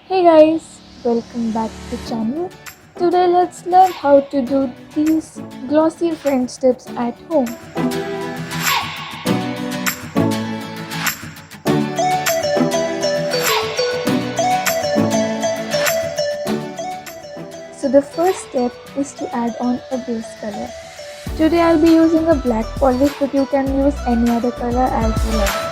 Hey guys, welcome back to the channel. Today let's learn how to do these glossy French tips at home. So the first step is to add on a base color. Today I'll be using a black polish, but you can use any other color as you like.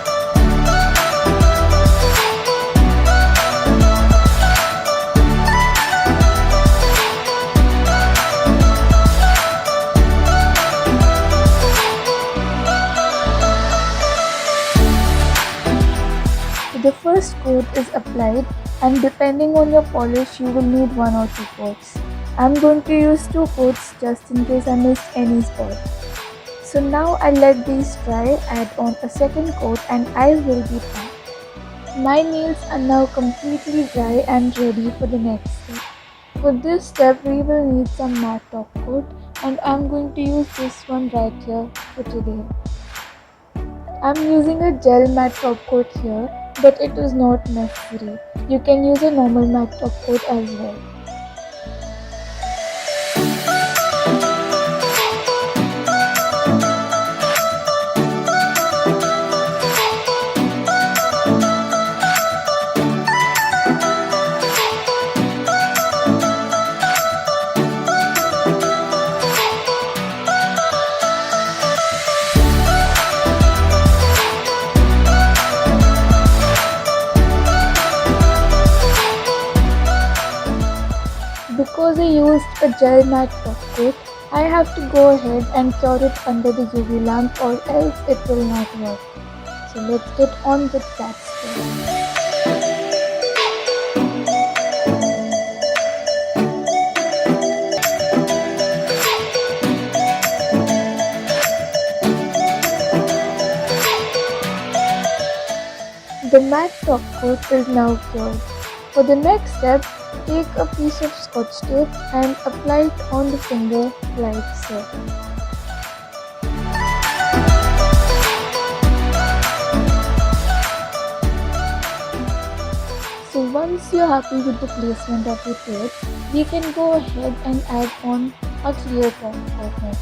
The first coat is applied, and depending on your polish you will need 1 or 2 coats. I'm going to use 2 coats just in case I missed any spot. So now I let these dry, add on a second coat, and I will be back. My nails are now completely dry and ready for the next step. For this step we will need some matte top coat, and I'm going to use this one right here for today. I'm using a gel matte top coat here, but it is not necessary. You can use a normal matte top coat as well. Because I used a gel matte top coat, I have to go ahead and cure it under the UV lamp, or else it will not work. So let's get on with that step. The matte top coat is now cured. For the next step, take a piece of scotch tape and apply it on the finger like so. So once you're happy with the placement of your tape, we can go ahead and add on a clear top coat next.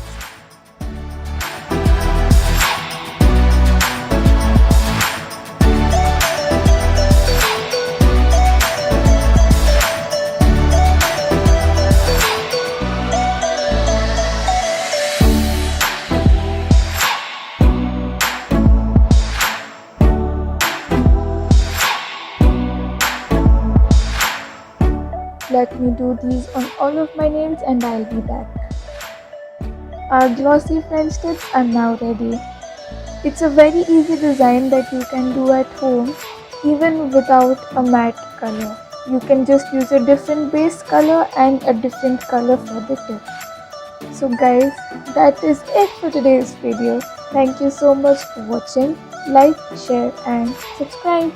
Let me do these on all of my nails and I'll be back. Our glossy French tips are now ready. It's a very easy design that you can do at home even without a matte color. You can just use a different base color and a different color for the tip. So guys, that is it for today's video. Thank you so much for watching. Like, share and subscribe.